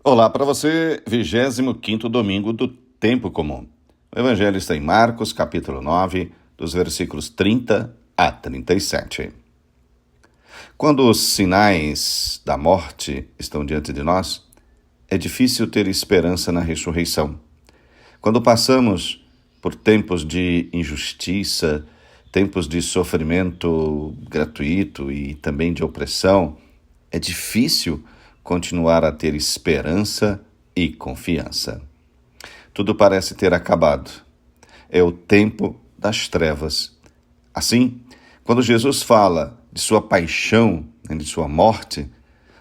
Olá para você, 25º domingo do Tempo Comum. O Evangelho está em Marcos, capítulo 9, dos versículos 30 a 37. Quando os sinais da morte estão diante de nós, é difícil ter esperança na ressurreição. Quando passamos por tempos de injustiça, tempos de sofrimento gratuito e também de opressão, é difícil continuar a ter esperança e confiança. Tudo parece ter acabado. É o tempo das trevas. Assim, quando Jesus fala de sua paixão, de sua morte,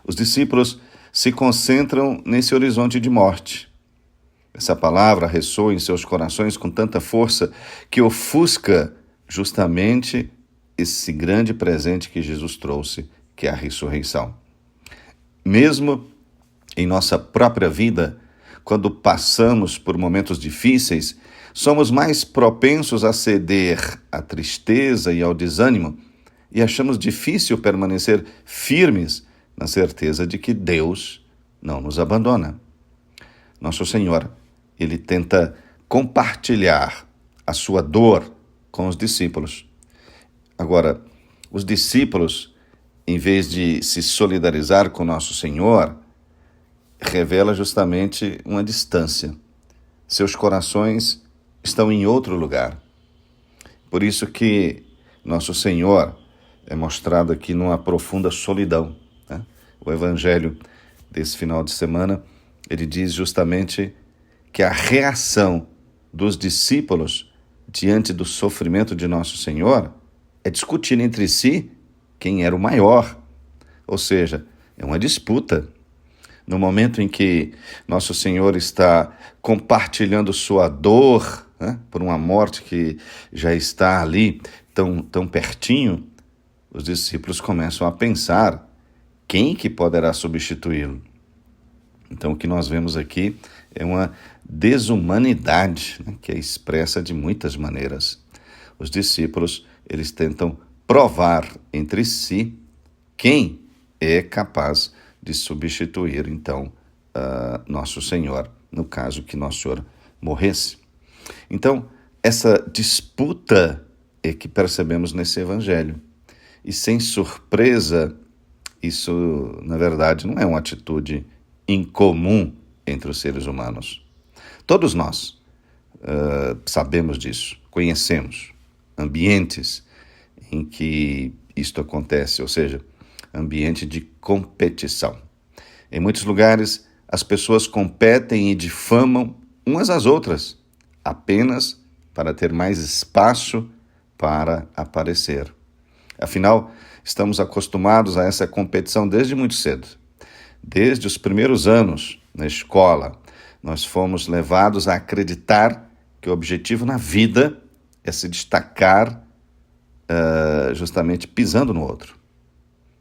os discípulos se concentram nesse horizonte de morte. Essa palavra ressoa em seus corações com tanta força que ofusca justamente esse grande presente que Jesus trouxe, que é a ressurreição. Mesmo em nossa própria vida, quando passamos por momentos difíceis, somos mais propensos a ceder à tristeza e ao desânimo e achamos difícil permanecer firmes na certeza de que Deus não nos abandona. Nosso Senhor, Ele tenta compartilhar a sua dor com os discípulos. Agora, os discípulos, em vez de se solidarizar com nosso Senhor, revela justamente uma distância. Seus corações estão em outro lugar. Por isso que nosso Senhor é mostrado aqui numa profunda solidão, né? O Evangelho desse final de semana, ele diz justamente que a reação dos discípulos diante do sofrimento de nosso Senhor é discutir entre si quem era o maior. Ou seja, é uma disputa. No momento em que nosso Senhor está compartilhando sua dor, né, por uma morte que já está ali tão pertinho, os discípulos começam a pensar quem que poderá substituí-lo. Então o que nós vemos aqui é uma desumanidade, né, que é expressa de muitas maneiras. Os discípulos, eles tentam provar entre si quem é capaz de substituir, então, nosso Senhor, no caso que nosso Senhor morresse. Então, essa disputa é que percebemos nesse Evangelho. E sem surpresa, isso, na verdade, não é uma atitude incomum entre os seres humanos. Todos nós sabemos disso, conhecemos ambientes em que isto acontece, ou seja, ambiente de competição. Em muitos lugares, as pessoas competem e difamam umas às outras, apenas para ter mais espaço para aparecer. Afinal, estamos acostumados a essa competição desde muito cedo. Desde os primeiros anos na escola, nós fomos levados a acreditar que o objetivo na vida é se destacar justamente pisando no outro.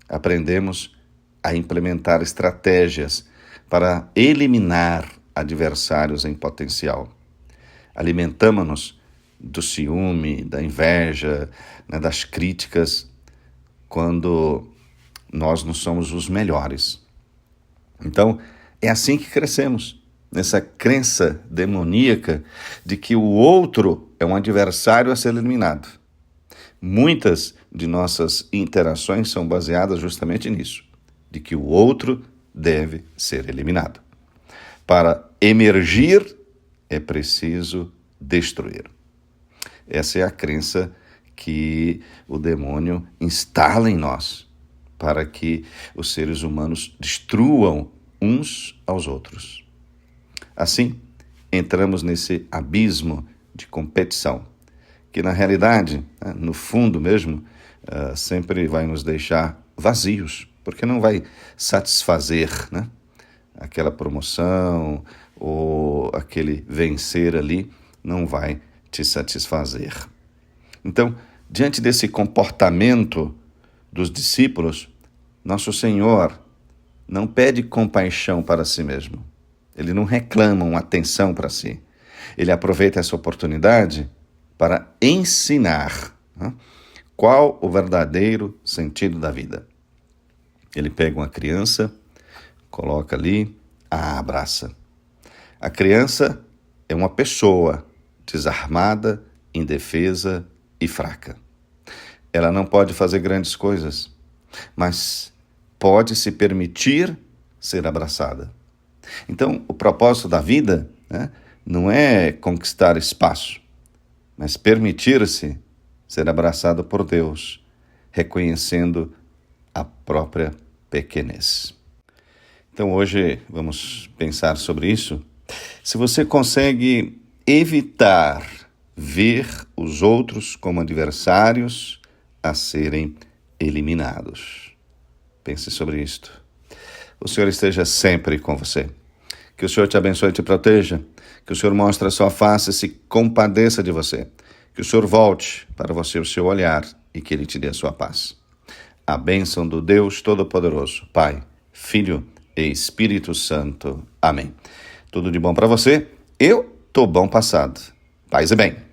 Aprendemos a implementar estratégias para eliminar adversários em potencial. Alimentamos-nos do ciúme, da inveja, né, das críticas, quando nós não somos os melhores. Então, é assim que crescemos, nessa crença demoníaca de que o outro é um adversário a ser eliminado. Muitas de nossas interações são baseadas justamente nisso, de que o outro deve ser eliminado. Para emergir, é preciso destruir. Essa é a crença que o demônio instala em nós, para que os seres humanos destruam uns aos outros. Assim, entramos nesse abismo de competição, que na realidade, no fundo mesmo, sempre vai nos deixar vazios, porque não vai satisfazer, né, aquela promoção ou aquele vencer ali, não vai te satisfazer. Então, diante desse comportamento dos discípulos, nosso Senhor não pede compaixão para si mesmo. Ele não reclama uma atenção para si. Ele aproveita essa oportunidade para ensinar, né, qual o verdadeiro sentido da vida. Ele pega uma criança, coloca ali, a abraça. A criança é uma pessoa desarmada, indefesa e fraca. Ela não pode fazer grandes coisas, mas pode se permitir ser abraçada. Então, o propósito da vida, não é conquistar espaço, mas permitir-se ser abraçado por Deus, reconhecendo a própria pequenez. Então, hoje vamos pensar sobre isso. Se você consegue evitar ver os outros como adversários a serem eliminados. Pense sobre isto. O Senhor esteja sempre com você. Que o Senhor te abençoe e te proteja. Que o Senhor mostre a sua face e se compadeça de você. Que o Senhor volte para você o seu olhar e que Ele te dê a sua paz. A bênção do Deus Todo-Poderoso, Pai, Filho e Espírito Santo. Amém. Tudo de bom para você. Eu tô bom passado. Paz e bem.